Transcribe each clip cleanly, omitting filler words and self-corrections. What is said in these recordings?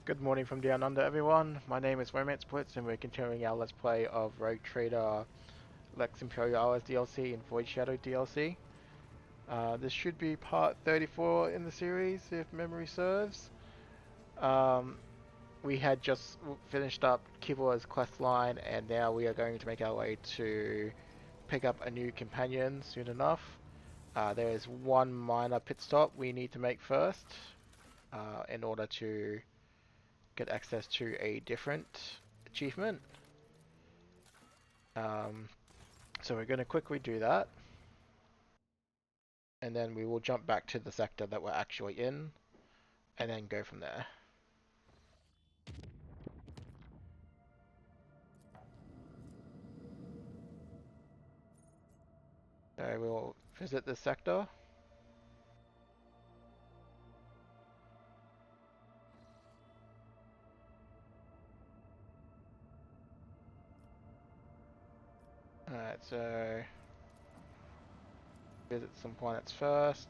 Good morning from down under, everyone. My name is Romance Blitz, and we're continuing our Let's Play of Rogue Trader Lex Imperialis DLC and Void Shadow DLC. This should be part 34 in the series, if memory serves. Um, we had just finished up Kivor's quest line, and now we are going to make our way to pick up a new companion soon enough. There is one minor pit stop we need to make first in order to get access to a different achievement. Um, so we're going to quickly do that, and then we will jump back to the sector that we're actually in, and then go from there. So we'll visit this sector. Alright, so visit some planets first.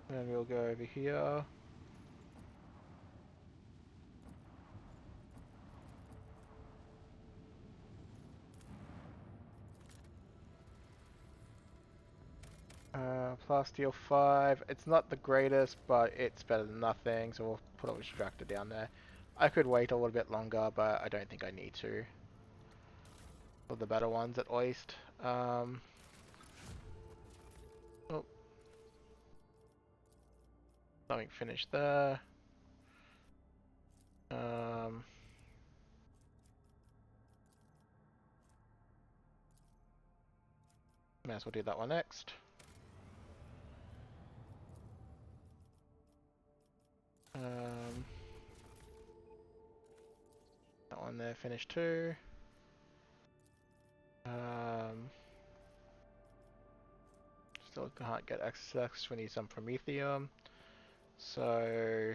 Then we'll go over here. Plasteel 5. It's not the greatest, but it's better than nothing, so we'll put a extractor down there. I could wait a little bit longer, but I don't think I need to. For the better ones, at least. Oh. Something finished there. May as well do that one next. That one there finished too. Still can't get access. We need some Promethium. So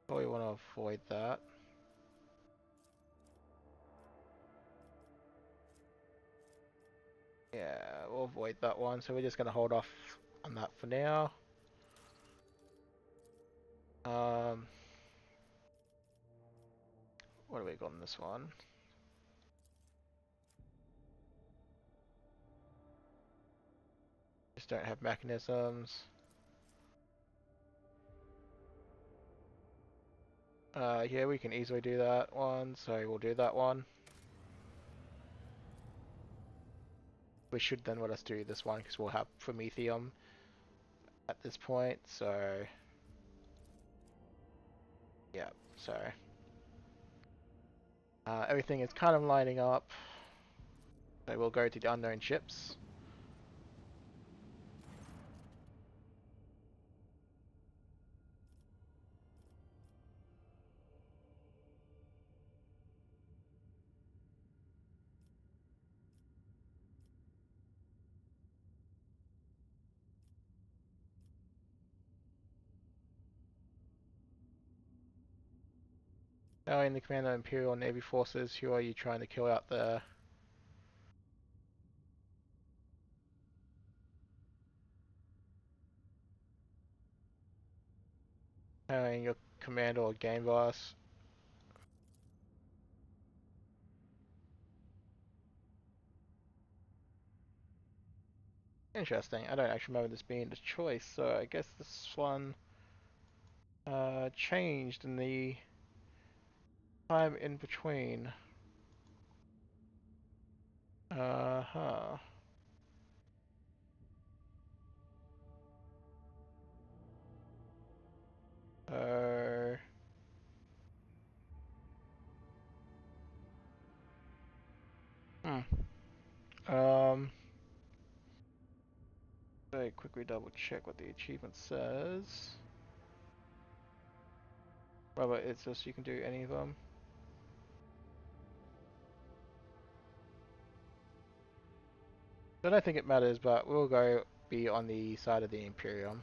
probably want to avoid that. Yeah, we'll avoid that one. So we're just gonna hold off on that for now. What do we got on this one? Just don't have mechanisms. Yeah, we can easily do that one, so we'll do that one. We should then let us do this one because we'll have Promethium at this point, so yeah, so everything is kind of lining up. So we'll go to the unknown ships. Now in the command of Imperial Navy forces, who are you trying to kill out there? Your commander or game boss. Interesting. I don't actually remember this being the choice, so I guess this one changed in the time in between. Uh-huh. Uh... Hmm. Um... Very quickly double check what the achievement says. Robert, it's just you can do any of them. I don't think it matters, but we'll go be on the side of the Imperium.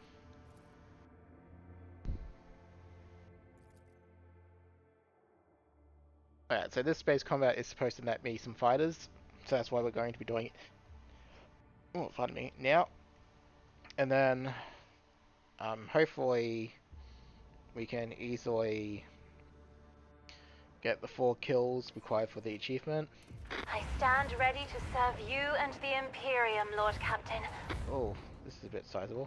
Alright, so this space combat is supposed to net me some fighters, so that's why we're going to be doing it. Oh, pardon me. Now, and then hopefully we can easily get the 4 kills required for the achievement. I stand ready to serve you and the Imperium, Lord Captain. Oh, this is a bit sizable.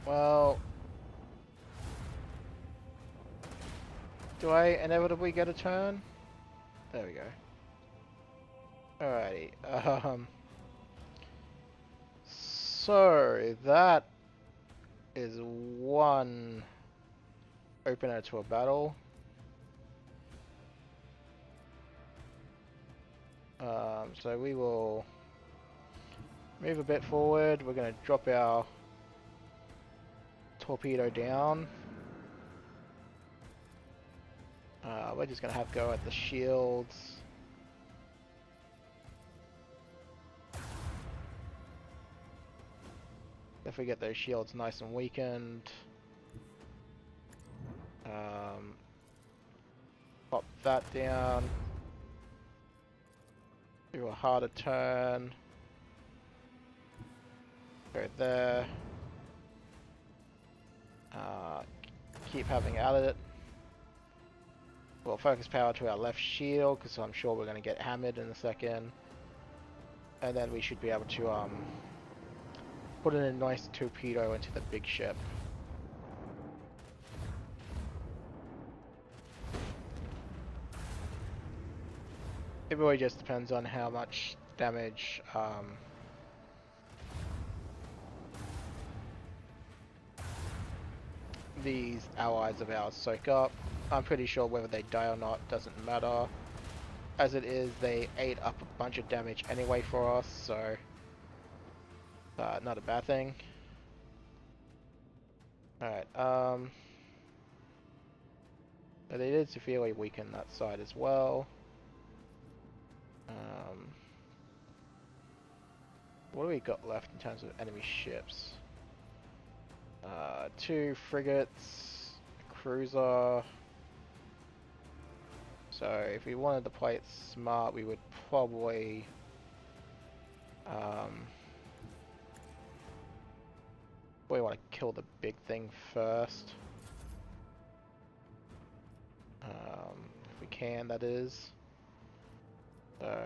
Well, do I inevitably get a turn? There we go. Alrighty. So that is one opener to a battle. So we will move a bit forward. We're going to drop our torpedo down. We're just going to have to go at the shields. If we get those shields nice and weakened. Pop that down. Do a harder turn. Go there. Keep having at it. We'll focus power to our left shield because I'm sure we're going to get hammered in a second. And then we should be able to put in a nice torpedo into the big ship. It really just depends on how much damage these allies of ours soak up. I'm pretty sure whether they die or not doesn't matter. As it is, they ate up a bunch of damage anyway for us, so not a bad thing. Alright, but they did severely weaken that side as well. What do we got left in terms of enemy ships? 2 frigates, a cruiser. So if we wanted to play it smart, we would probably want to kill the big thing first. If we can, that is. So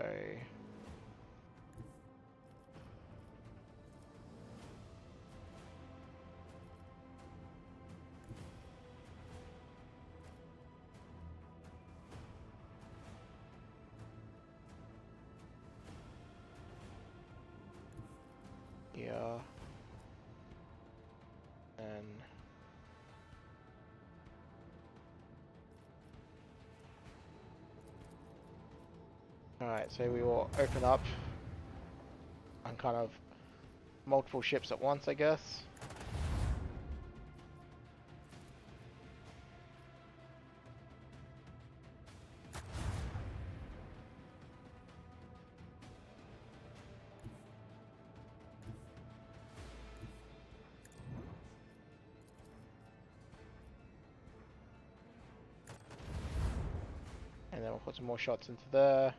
yeah, and alright, so we will open up on kind of multiple ships at once, I guess. And then we'll put some more shots into there.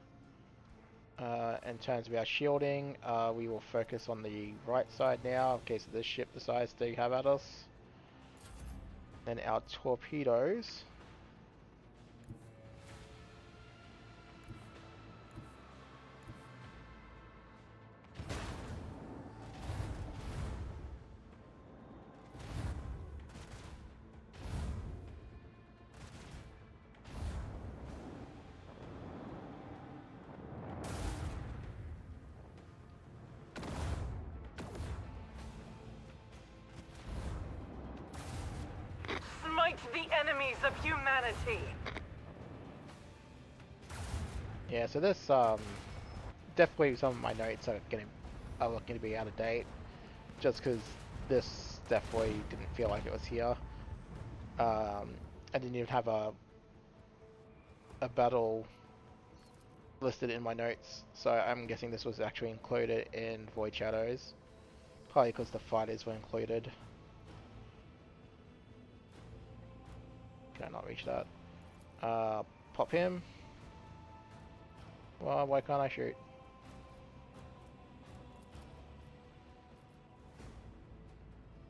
In terms of our shielding, we will focus on the right side now in case this ship decides to have at us. Then our torpedoes. enemies of humanity. Yeah, so this definitely some of my notes are looking to be out of date, just because this definitely didn't feel like it was here. I didn't even have a battle listed in my notes, so I'm guessing this was actually included in Void Shadows. Probably because the fighters were included. Can I not reach that? Pop him. Well, why can't I shoot?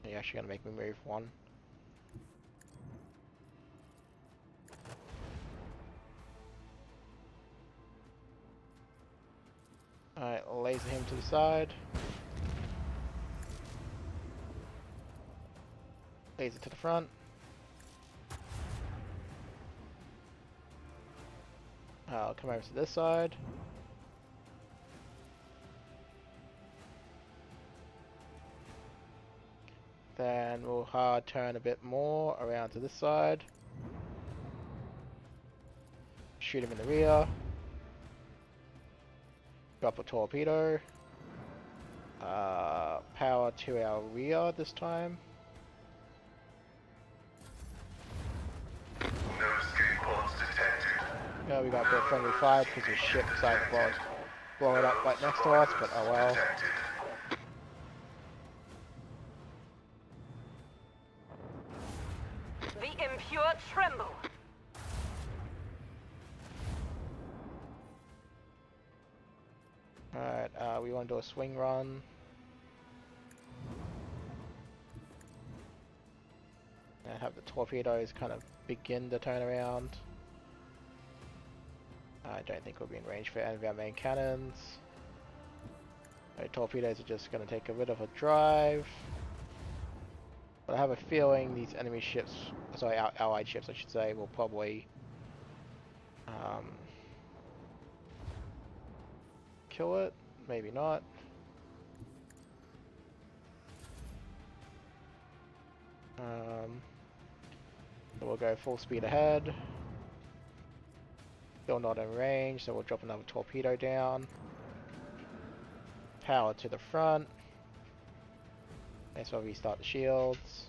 You're actually gonna make me move one. Alright, laser him to the side. Laser to the front. I'll come over to this side. Then we'll hard turn a bit more around to this side. Shoot him in the rear. Drop a torpedo. Power to our rear this time. No escape pods detected. Yeah, we got a bit of friendly fire because his ship decided to blow it up right next to us, but oh well. Detected. The impure tremble. Alright, we want to do a swing run. And have the torpedoes kind of begin to turn around. I don't think we'll be in range for any of our main cannons. Torpedoes are just going to take a bit of a drive. But I have a feeling these enemy ships, sorry, our allied ships I should say, will probably kill it. Maybe not. So we'll go full speed ahead. Still not in range, so we'll drop another torpedo down. Power to the front. That's why we restart the shields.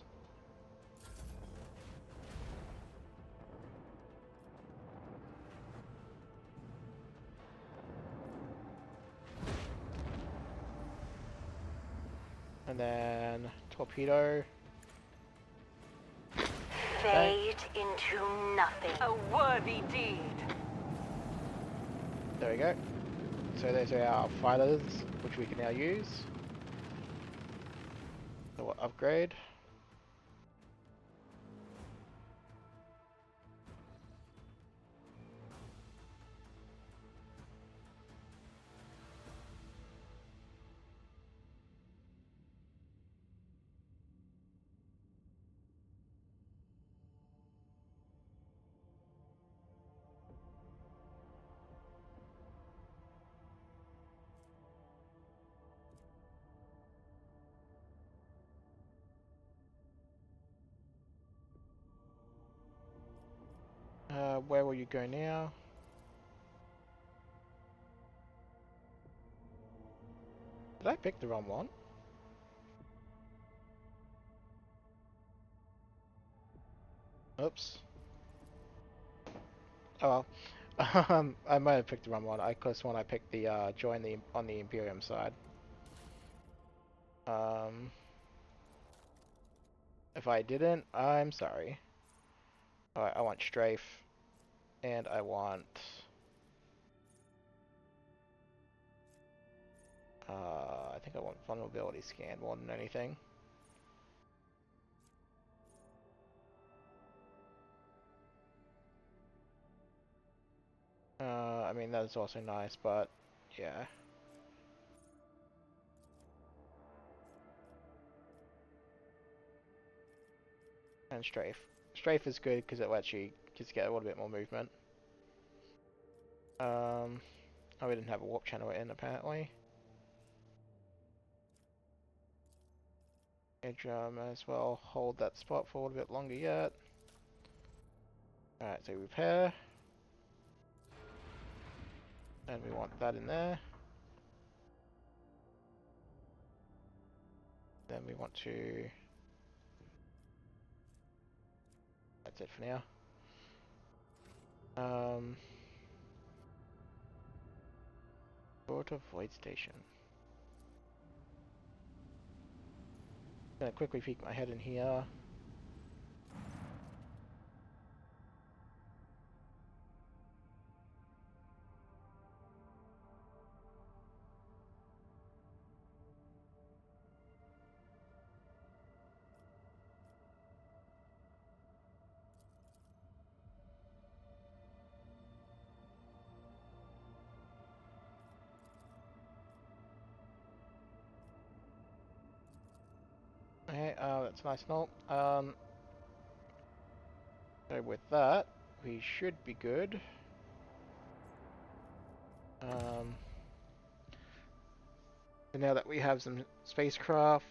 And then torpedo. Fade into nothing. A worthy deed. There we go. So those are our fighters, which we can now use. So we'll upgrade. Where will you go now? Did I pick the wrong one? Oops. Oh well. I might have picked the wrong one. I course when I picked the join the on the Imperium side. If I didn't, I'm sorry. Alright, I want strafe, and I want I think I want vulnerability scan more than anything. I mean that is also nice, but yeah. And strafe. Strafe is good because it lets you just get a little bit more movement. Oh, we didn't have a warp channel in apparently. Might as well hold that spot for a little bit longer yet. Alright, so repair. And we want that in there. Then we want to... That's it for now. Go to Void Station. Gonna quickly peek my head in here. Okay, that's nice and all. So with that, we should be good. So now that we have some spacecraft,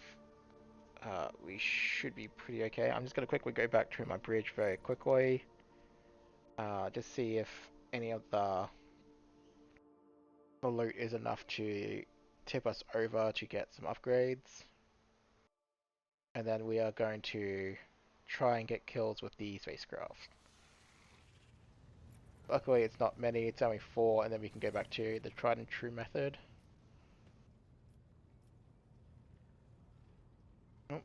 we should be pretty okay. I'm just going to quickly go back to my bridge very quickly. Just see if any of the loot is enough to tip us over to get some upgrades. And then we are going to try and get kills with the spacecraft. Luckily it's not many, it's only 4, and then we can go back to the tried and true method. Oh.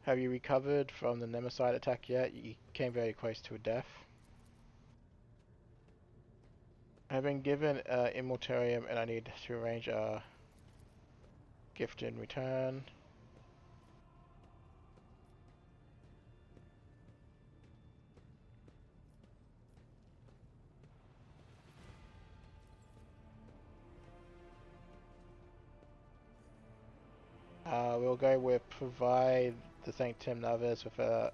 Have you recovered from the Nemesite attack yet? You came very close to a death. I've been given Immortarium and I need to arrange a gift in return. We'll go with provide the St. Tim Novice with a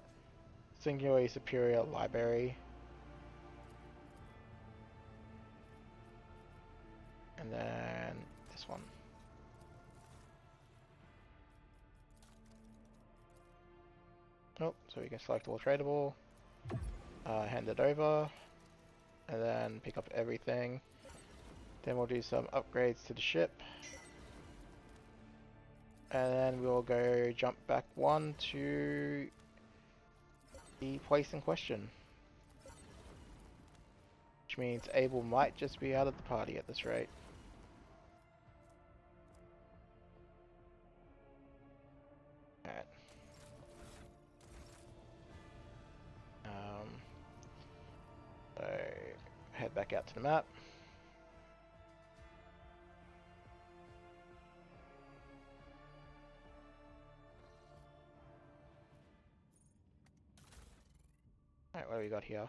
singularly superior library. And then this one. Oh, so we can select all tradable, hand it over, and then pick up everything. Then we'll do some upgrades to the ship. And then we'll go jump back 1 to the place in question. Which means Abel might just be out of the party at this rate. Alright. So, head back out to the map. Alright, what do we got here?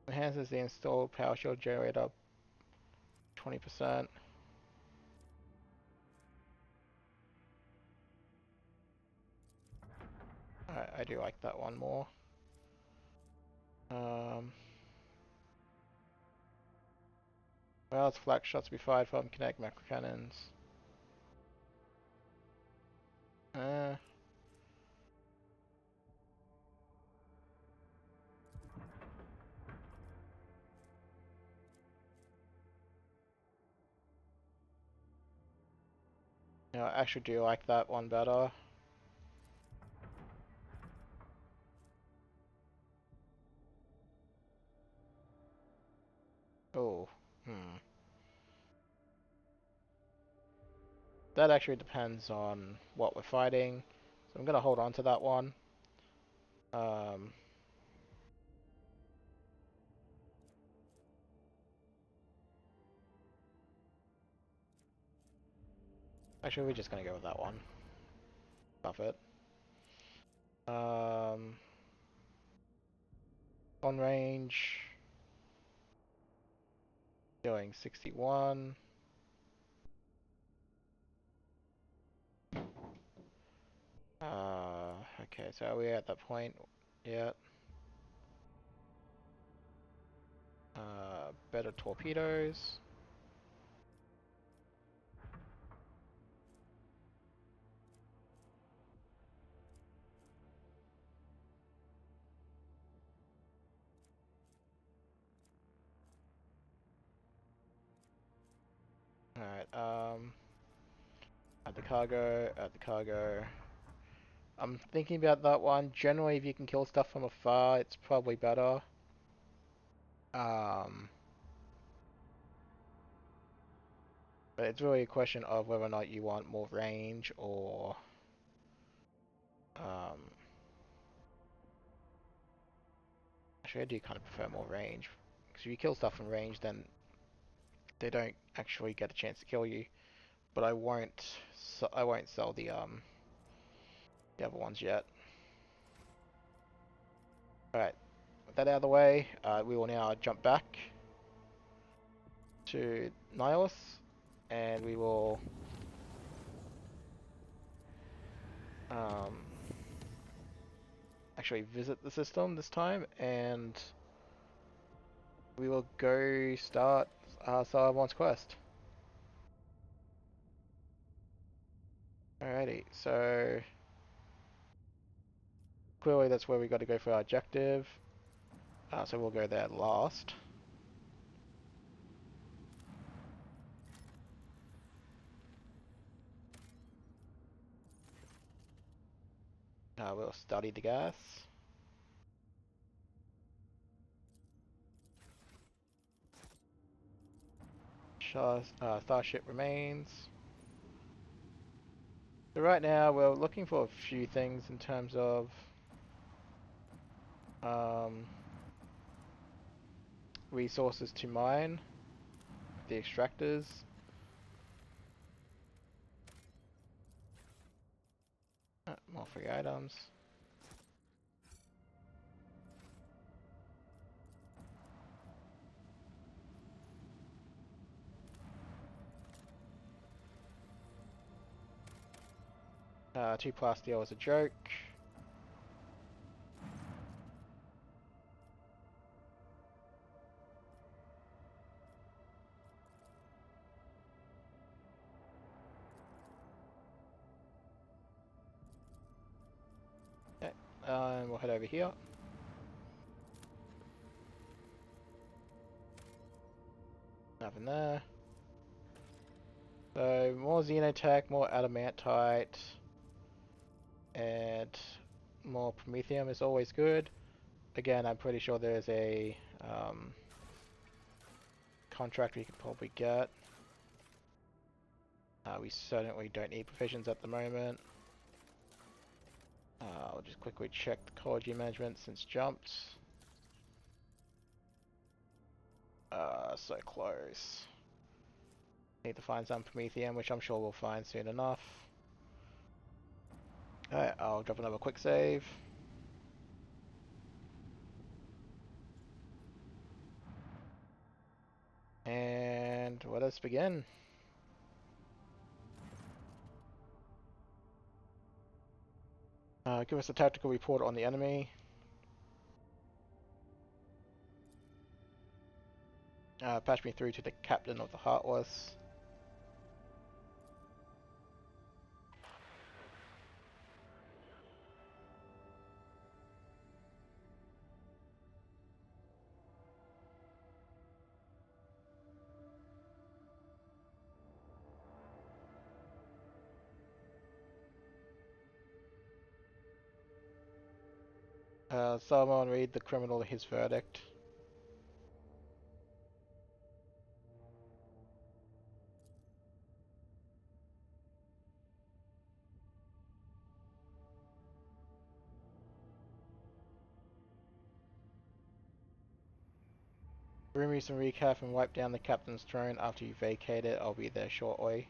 Enhances the installed power shield generator 20%. Alright, I do like that one more. Well, else flak shots be fired from kinetic macro cannons. No, I actually do like that one better. Oh, That actually depends on what we're fighting. So I'm gonna hold on to that one. Actually, we're just gonna go with that one. Buff it. On range, doing 61. Okay, so are we at that point yet? Better torpedoes. Alright, add the cargo, add the cargo. I'm thinking about that one. Generally, if you can kill stuff from afar, it's probably better. But it's really a question of whether or not you want more range or actually I do kind of prefer more range. Because if you kill stuff from range, then they don't actually get a chance to kill you. But I won't sell the other ones yet. Alright, with that out of the way, we will now jump back to Nihilus, and we will actually visit the system this time, and we will go start Saruman's quest. Alrighty, so clearly that's where we got to go for our objective. So we'll go there last. We'll study the gas. Starship remains. So right now we're looking for a few things in terms of resources to mine, the extractors. More free items. Two plasteel is a joke. Okay, and we'll head over here. Nothing there. So more xenotech, more adamantite, and more promethium is always good. Again, I'm pretty sure there's a contract we could probably get. We certainly don't need provisions at the moment. I'll just quickly check the ecology management since jumped. So close. Need to find some promethium, which I'm sure we'll find soon enough. Alright, I'll drop another quick save. And let us begin. Give us a tactical report on the enemy. Patch me through to the captain of the Heartless. Someone read the criminal his verdict. Bring me some recap and wipe down the captain's throne after you vacate it. I'll be there shortly.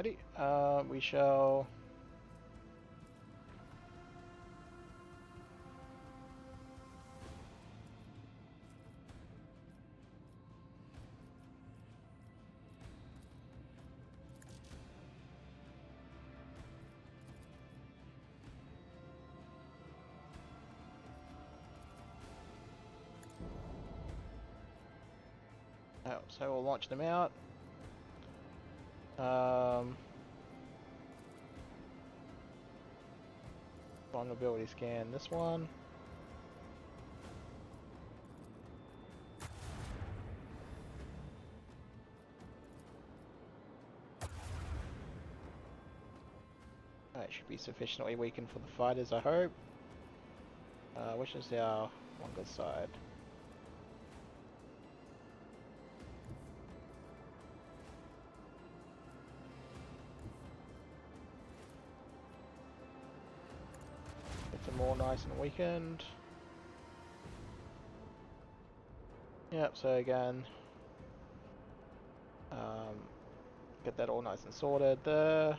Alrighty, we shall... Oh, so we'll launch them out. Vulnerability scan this one. That should be sufficiently weakened for the fighters, I hope. Which is our one good side? Get them all nice and weakened. Yep, so again, get that all nice and sorted there.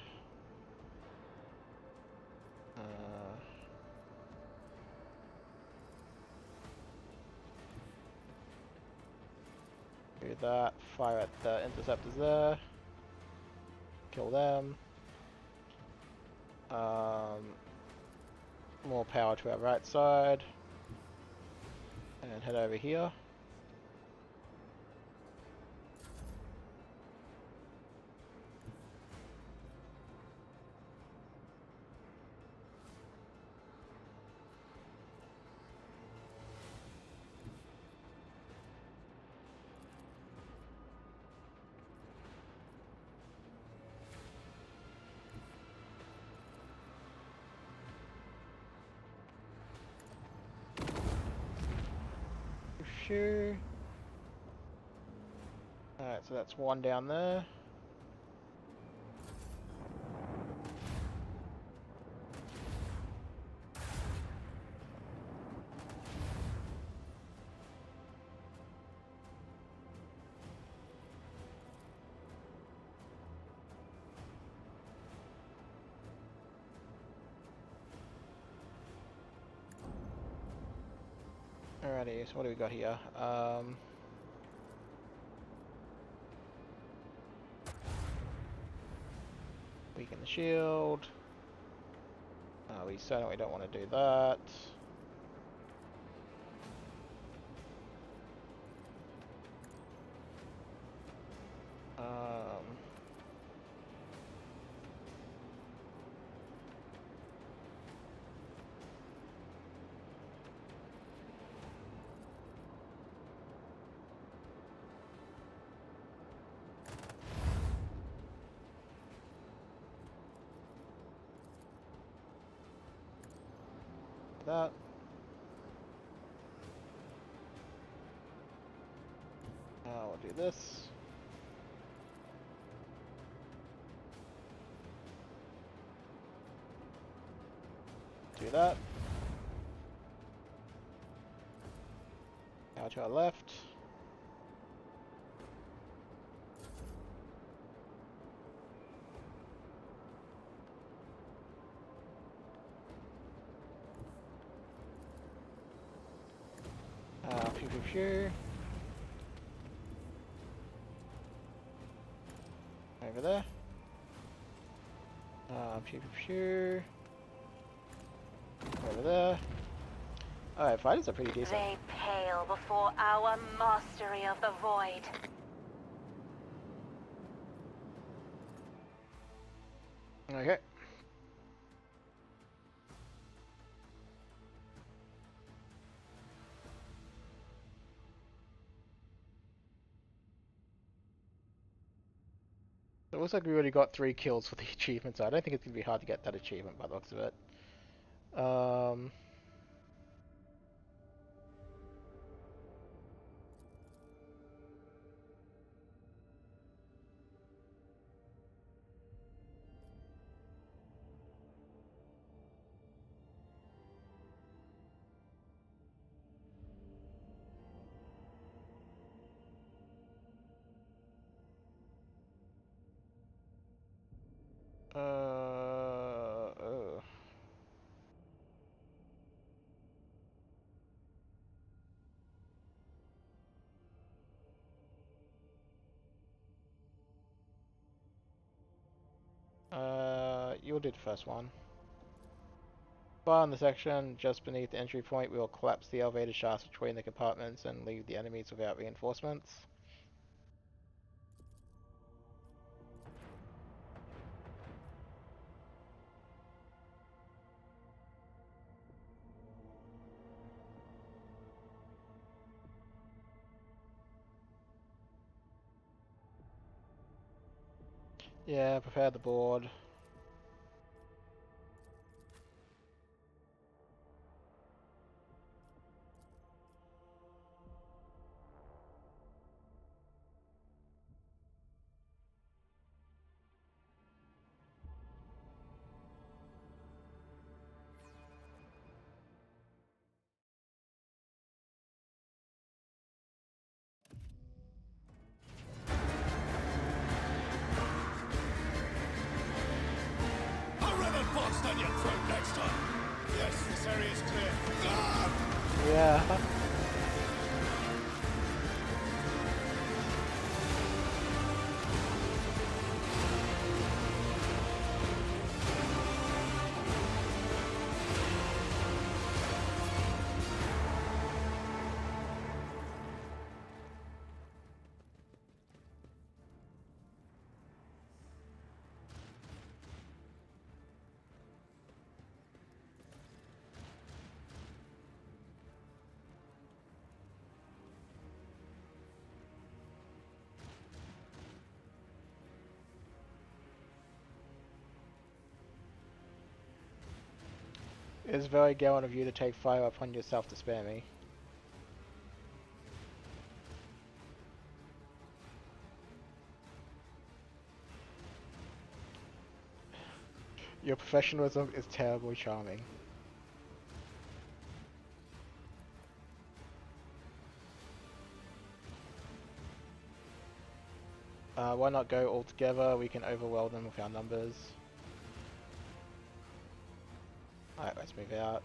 Do that, fire at the interceptors there, kill them. More power to our right side, and head over here. Sure. Alright, so that's one down there. Alrighty, so what do we got here? Weaken the shield. We certainly don't want to do that. That. We'll do this. Do that. Now to our left. Pew pew pew. Over there. Pew pew pew. Over there. Alright, fighters are pretty decent. They pale before our mastery of the void. Okay. It looks like we already got 3 kills for the achievement, so I don't think it's going to be hard to get that achievement by the looks of it. Uh, you'll do the first one. Bar in the section just beneath the entry point, we will collapse the elevator shafts between the compartments and leave the enemies without reinforcements. Yeah, prepare the board. I'll run a box down your throat next time. Yes, this area's clear. Ah! Yeah. It is very gallant of you to take fire upon yourself to spare me. Your professionalism is terribly charming. Why not go all together? We can overwhelm them with our numbers. Alright, let's move out.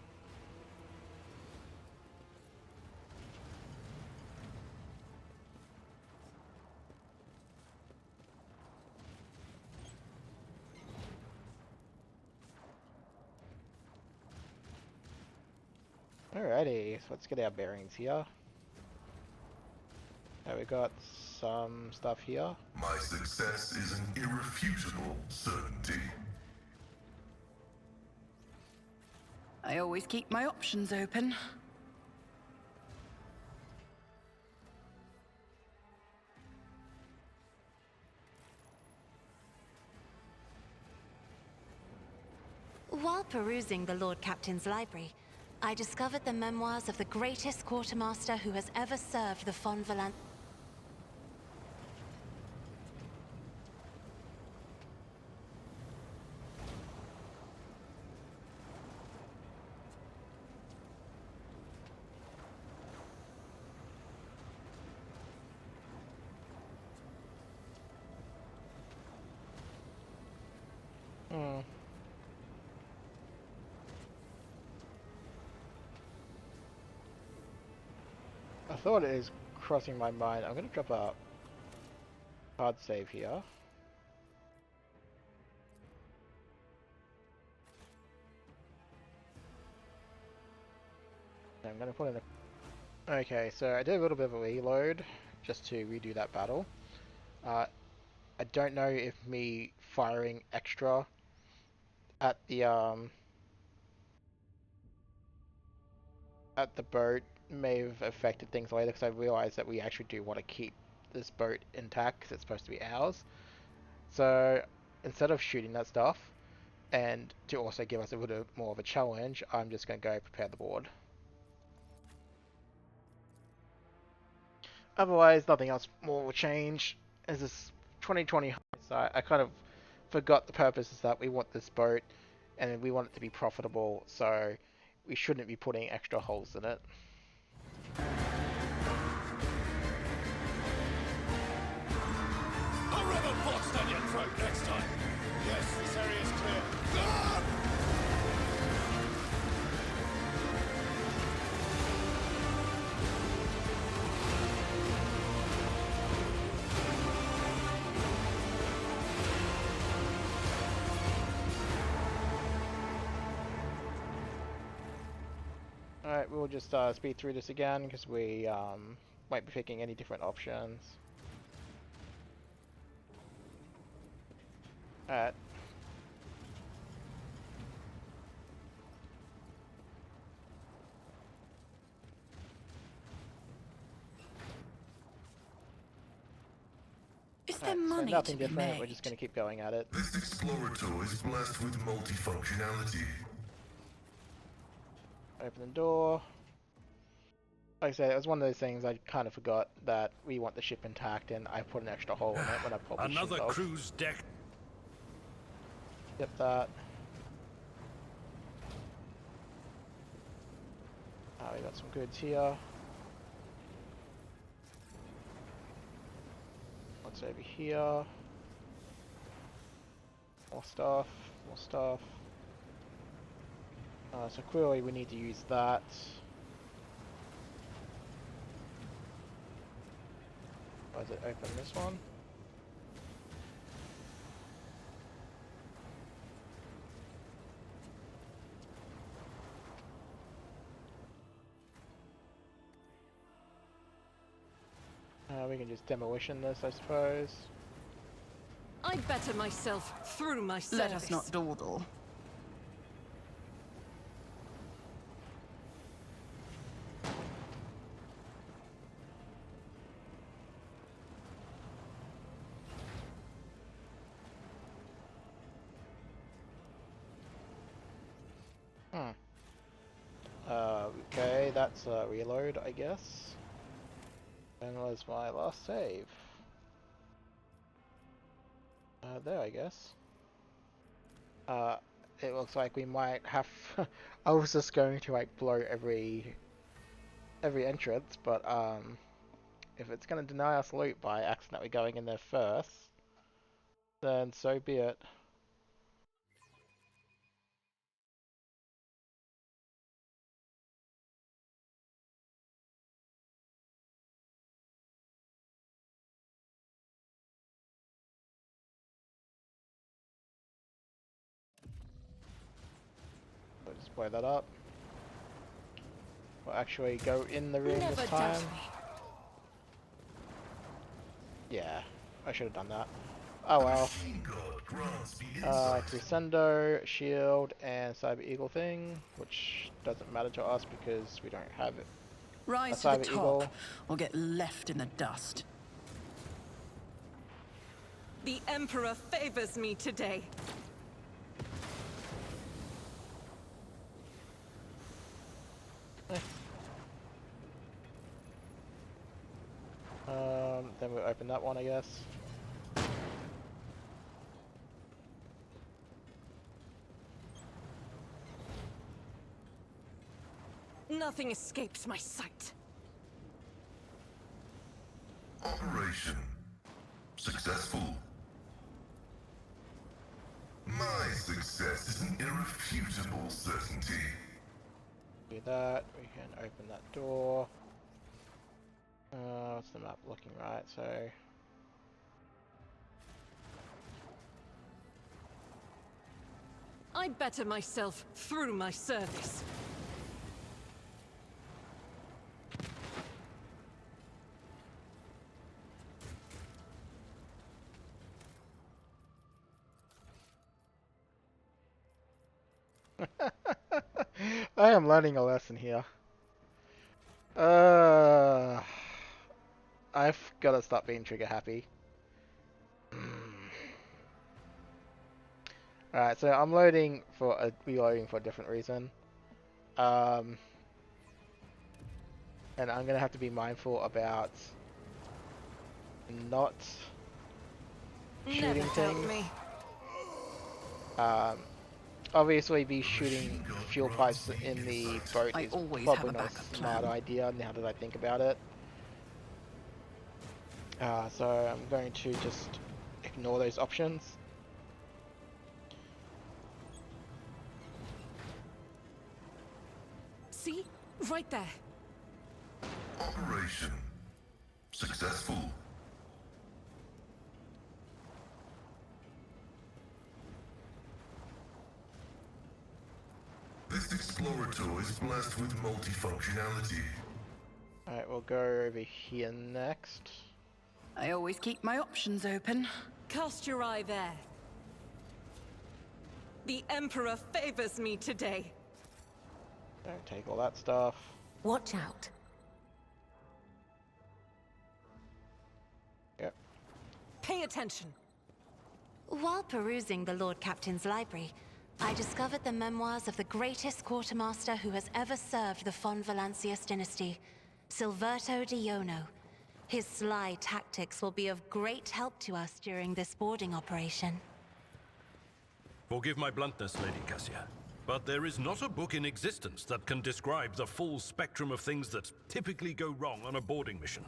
Alrighty, so let's get our bearings here. We got some stuff here. My success is an irrefutable certainty. I always keep my options open. While perusing the Lord Captain's library, I discovered the memoirs of the greatest quartermaster who has ever served the Fon Valant. I thought it is crossing my mind. I'm gonna drop a hard save here. I'm gonna put in a... Okay, so I did a little bit of a reload just to redo that battle. I don't know if me firing extra at the boat may have affected things later, because I realized that we actually do want to keep this boat intact because it's supposed to be ours. So instead of shooting that stuff, and to also give us a little more of a challenge, I'm just going to go prepare the board. Otherwise, nothing else more will change. As this 2020 hindsight, I kind of forgot the purpose is that we want this boat and we want it to be profitable, so we shouldn't be putting extra holes in it. I'll run a box down your throat next time. Yes, this area's Alright, we'll just speed through this again because we won't be picking any different options. Alright. Is there So money nothing to be different, made? we're just going to keep going at it. This Explorator is blessed with multifunctionality. Open the door. Like I said, it was one of those things I kind of forgot that we want the ship intact and I put an extra hole in it when I probably Another shouldn't have. cruise deck. Yep, that. We got some goods here. What's over here? More stuff, more stuff. So clearly we need to use that. Why does it open this one? We can just demolition this, I suppose. I better myself through my service. Let us not dawdle. Okay, that's a reload, I guess. When was my last save? There, I guess. It looks like we might have... I was just going to, like, blow every entrance, but, if it's going to deny us loot by accidentally going in there first, then so be it. We'll just blow that up. We'll actually go in the room Never this doubt time. me. Yeah, I should have done that. Oh well. Machine God grants me insight. Crescendo, Shield, and Cyber Eagle thing, which doesn't matter to us because we don't have it. Rise A to the Cyber top, Eagle. or get left in the dust. The Emperor favors me today. Then we'll open that one, I guess. Nothing escapes my sight. Operation successful. My success is an irrefutable certainty. Do that. We can open that door. What's the map looking right? So I better myself through my service. I am learning a lesson here. I've got to stop being trigger happy. Alright, so I'm reloading for a different reason. And I'm gonna have to be mindful about not shooting Never doubt things. me. Obviously, be shooting fuel pipes in the boat I is always probably have a not a backup smart plan. idea now that I think about it. So I'm going to just ignore those options. See? Right there. Operation successful. This Explorator is blessed with multifunctionality. Alright, we'll go over here next. I always keep my options open. Cast your eye there. The Emperor favors me today. Don't take all that stuff. Watch out. Yep. Pay attention. While perusing the Lord Captain's library, I discovered the memoirs of the greatest quartermaster who has ever served the Von Valancius dynasty, Silverto Diono. His sly tactics will be of great help to us during this boarding operation. Forgive my bluntness, Lady Cassia, but there is not a book in existence that can describe the full spectrum of things that typically go wrong on a boarding mission.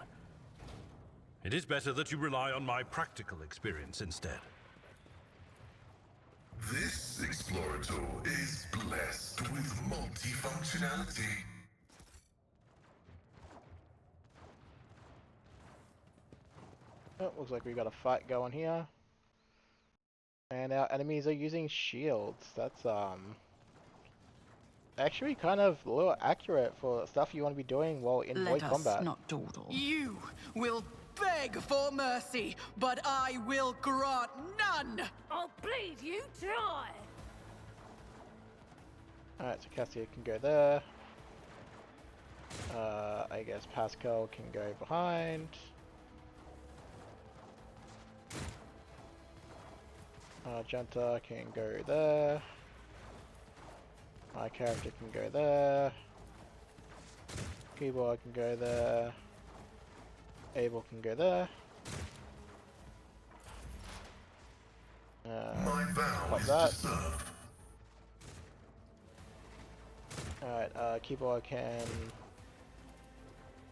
It is better that you rely on my practical experience instead. This Explorator is blessed with multifunctionality. Oh, looks like we got a fight going here. And our enemies are using shields. That's actually kind of a little accurate for stuff you want to be doing while in void Let us combat. not dawdle. You will beg for mercy, but I will grant none. I'll bleed you dry. Alright, so Cassia can go there. I guess Pascal can go behind. Argenta can go there. My character can go there. Keyboard can go there. Abel can go there. My vow Like is that. to serve. Alright, Keyboard can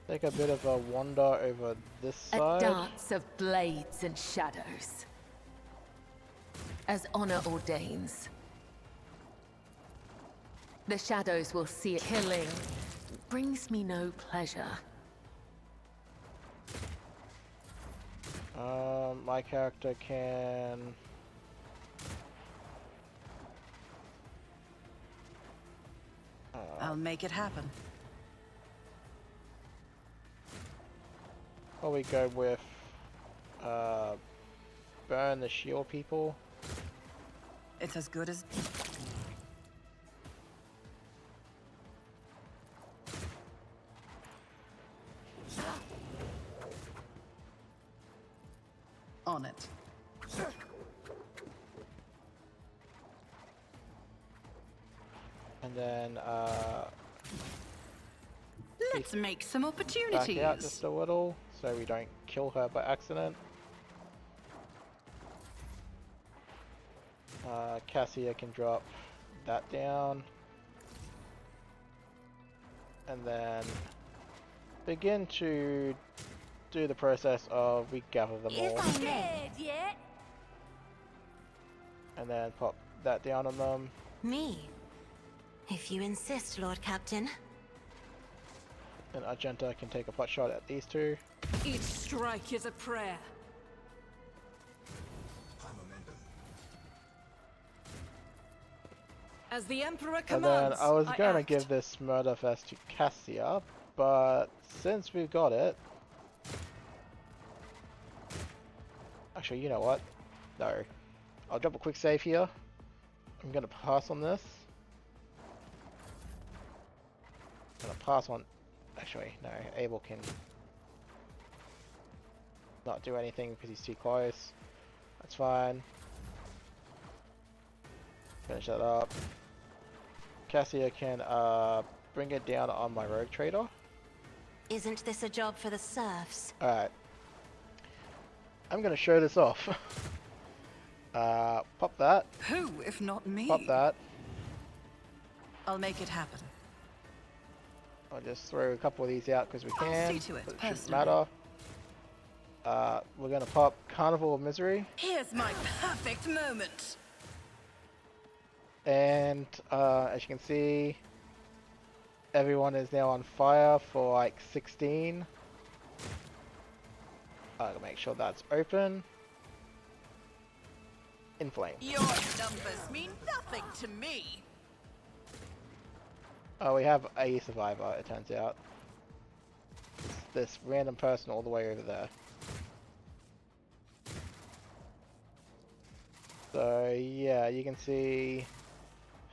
take a bit of a wander over this side. A dance of blades and shadows. As honor ordains. The shadows will see it. Killing brings me no pleasure. My character can... I'll make it happen. Probably go with burn the shield people. It's as good as... On it. And then Let's make some back opportunities. out just a little so we don't kill her by accident. Cassia can drop that down. And then begin to do the process of we gather them all. Scared yet? And then pop that down on them. Me? If you insist, Lord Captain. And Argenta can take a pot shot at these two. Each strike is a prayer. As the Emperor And commands, then I was gonna act. give this murder vest to Cassia, but since we've got it... Actually, you know what? No. I'll drop a quick save here. I'm gonna pass on this. I'm gonna pass on... Actually, no. Abel can not do anything because he's too close. That's fine. Finish that up. Cassia can bring it down on my rogue trader. Isn't this a job for the serfs? Alright. I'm gonna show this off. Pop that. Who, if not me? Pop that. I'll make it happen. I'll just throw a couple of these out because we I'll can. see to it, but it shouldn't personally. matter. We're gonna pop Carnival of Misery. Here's my perfect moment. And as you can see, everyone is now on fire for like 16. I'll make sure that's open. In flame. Your numbers mean nothing to me. Oh, we have a survivor, it turns out. It's this random person all the way over there. So, yeah, you can see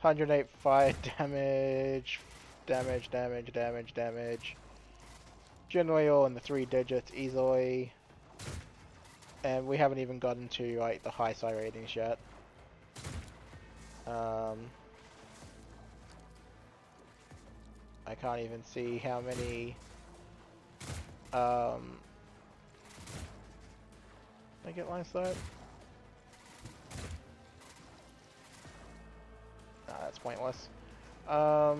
108 fire damage, damage. Generally all in the 3 digits easily. And we haven't even gotten to, like, the high side ratings yet. I can't even see how many I get line sight? Nah, that's pointless. I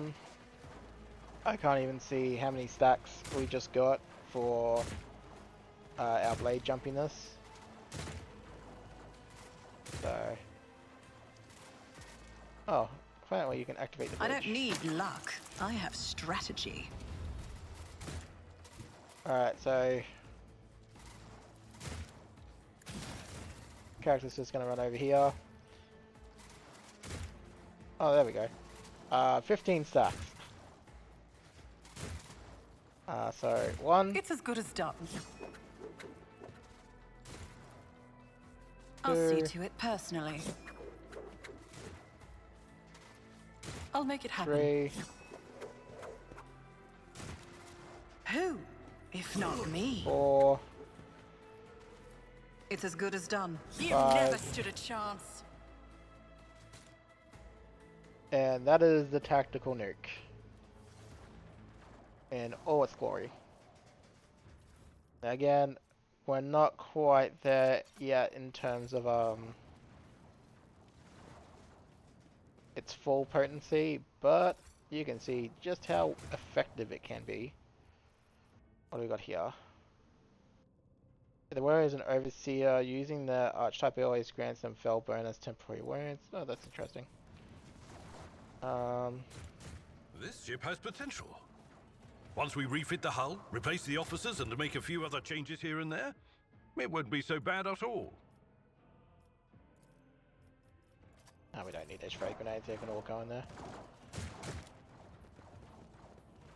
can't even see how many stacks we just got for our blade jumpiness. So, oh, finally you can activate the bridge. I don't need luck. I have strategy. Alright, so character's just gonna run over here. Oh, there we go. 15 stacks. So 1. It's as good as done. I'll see to it personally. I'll make it happen. 3. Who, if not me? 4. It's as good as done. You 5. never stood a chance. And that is the tactical nuke. In all its glory. Again, we're not quite there yet in terms of its full potency, but you can see just how effective it can be. What do we got here? The warrior is an overseer. Using the archetype always grants them fell bonus temporary wounds. Oh, that's interesting. This ship has potential. Once we refit the hull, replace the officers, and make a few other changes here and there, it wouldn't be so bad at all. Oh, we don't need those frag grenades. They can all go in there.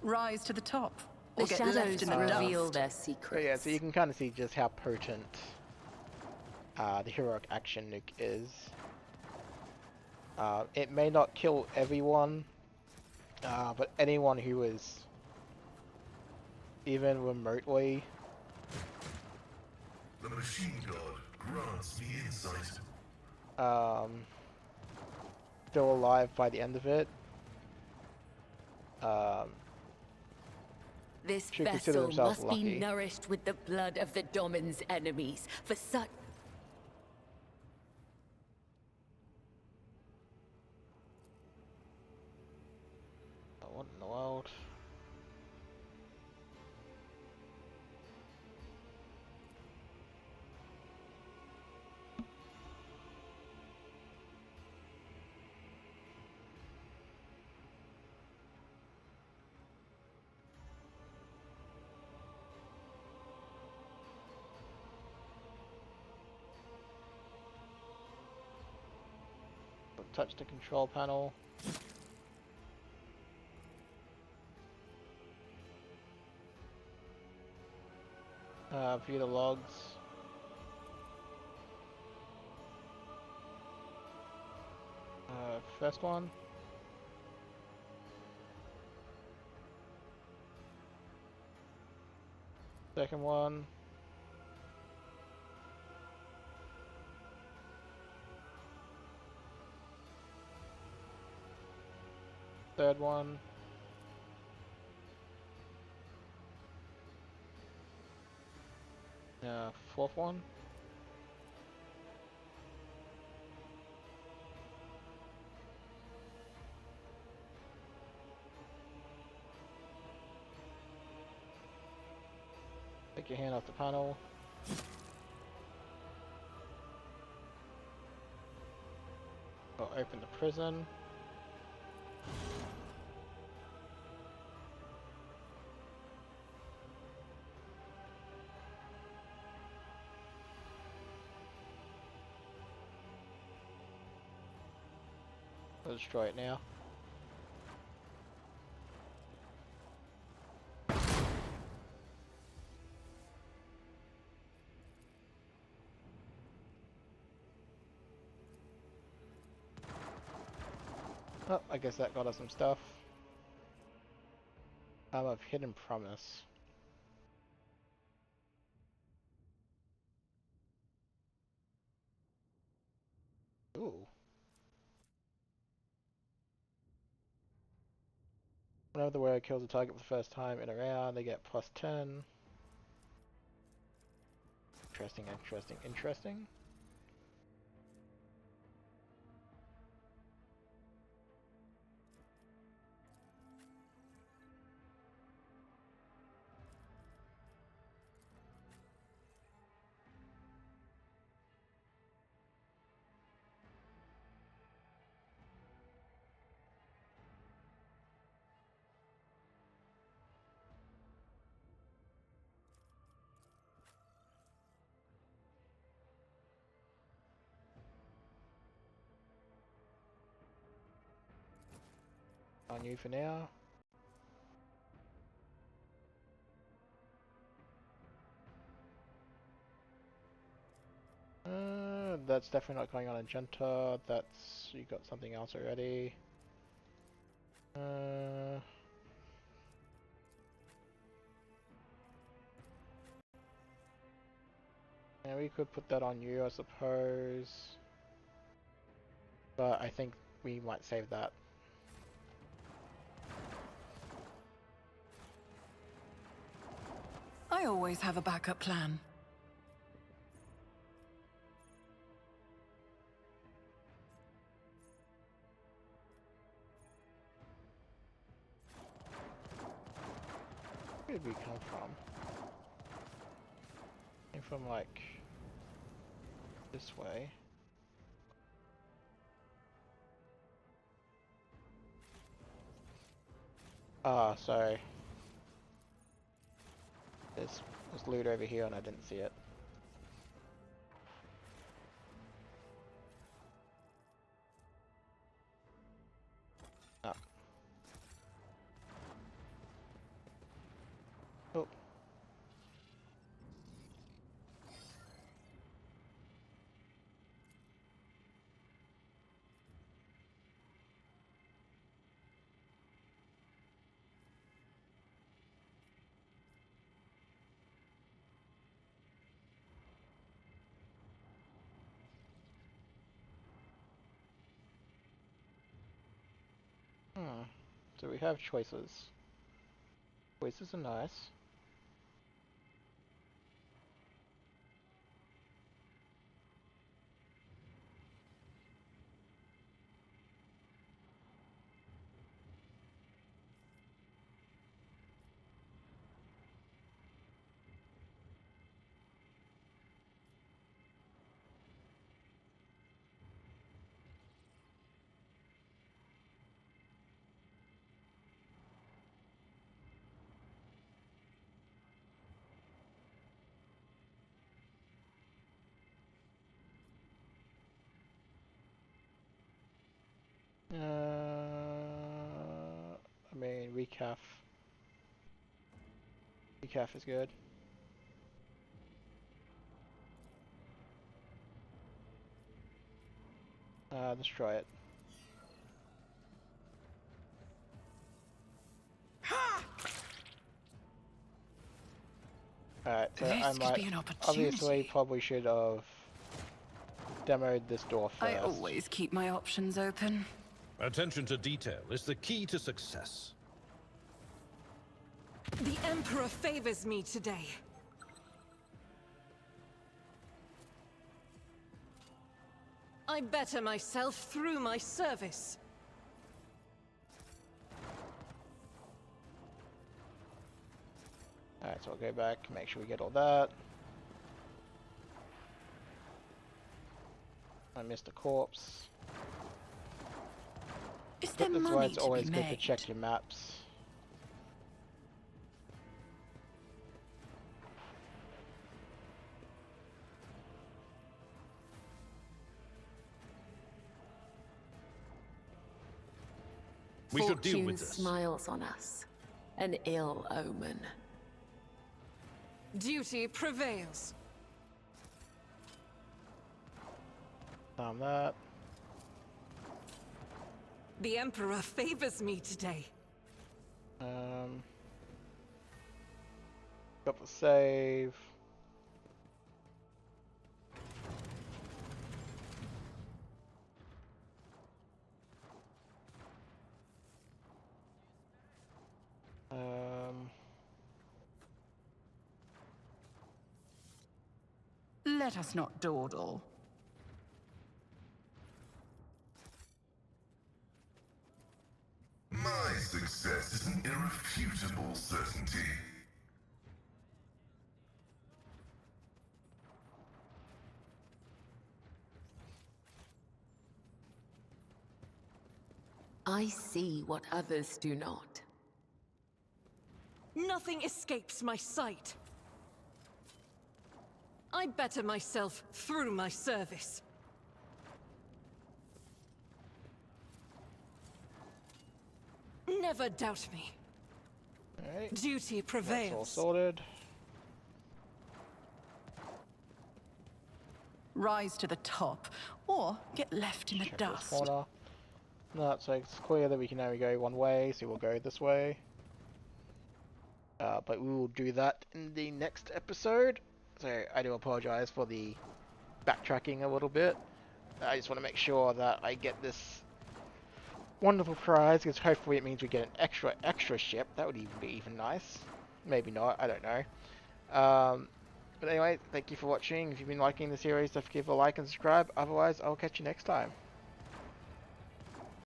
Rise to the top. The Or get left shadows in the reveal dust. their So secrets. yeah, so you can kind of see just how potent the heroic action nuke is. It may not kill everyone, but anyone who is even remotely The machine god grants me insight. still alive by the end of it, This should consider vessel themselves must lucky. be nourished with the blood of the Domin's enemies. For such... what in the world? Touch the control panel. View the logs. First one. Second one. Third one. Fourth one. Take your hand off the panel. We'll open the prison. We'll destroy it now. Oh, I guess that got us some stuff. Of Hidden Promise. Ooh. Whenever the warrior kills a target for the first time in a round, they get +10. Interesting, interesting, interesting. On you for now. That's definitely not going on Agenta. That's, you got something else already. Yeah, we could put that on you, I suppose. But I think we might save that. I always have a backup plan. Where did we come from? Came from like this way. Ah, sorry. There's loot over here and I didn't see it. Ah. Oh. So we have choices. Choices are nice. I mean, recaf. Recaf is good. Destroy it. Alright, so This I could might be an obviously opportunity. probably should have demoed this door first. I always keep my options open. Attention to detail is the key to success. The Emperor favors me today. I better myself through my service. Alright, so I'll go back, make sure we get all that. I missed a corpse. Is there That's why money it's to always be good to made? check your maps. We should deal with Fortune this. smiles on us. An ill omen. Duty prevails. That. The Emperor favors me today. Got the save. Let us not dawdle. My success is an irrefutable certainty. I see what others do not. Nothing escapes my sight. I better myself through my service. Never doubt me. Alright, Duty that's all prevails. sorted. Rise to the top, or get left in the Check this dust. corner. No, so it's clear that we can only go one way, so we'll go this way. But we will do that in the next episode. So I do apologize for the backtracking a little bit. I just want to make sure that I get this wonderful prize, because hopefully it means we get an extra ship. That would even be even nice. Maybe not, I don't know. But anyway, thank you for watching. If you've been liking the series, don't forget to like and subscribe. Otherwise, I'll catch you next time.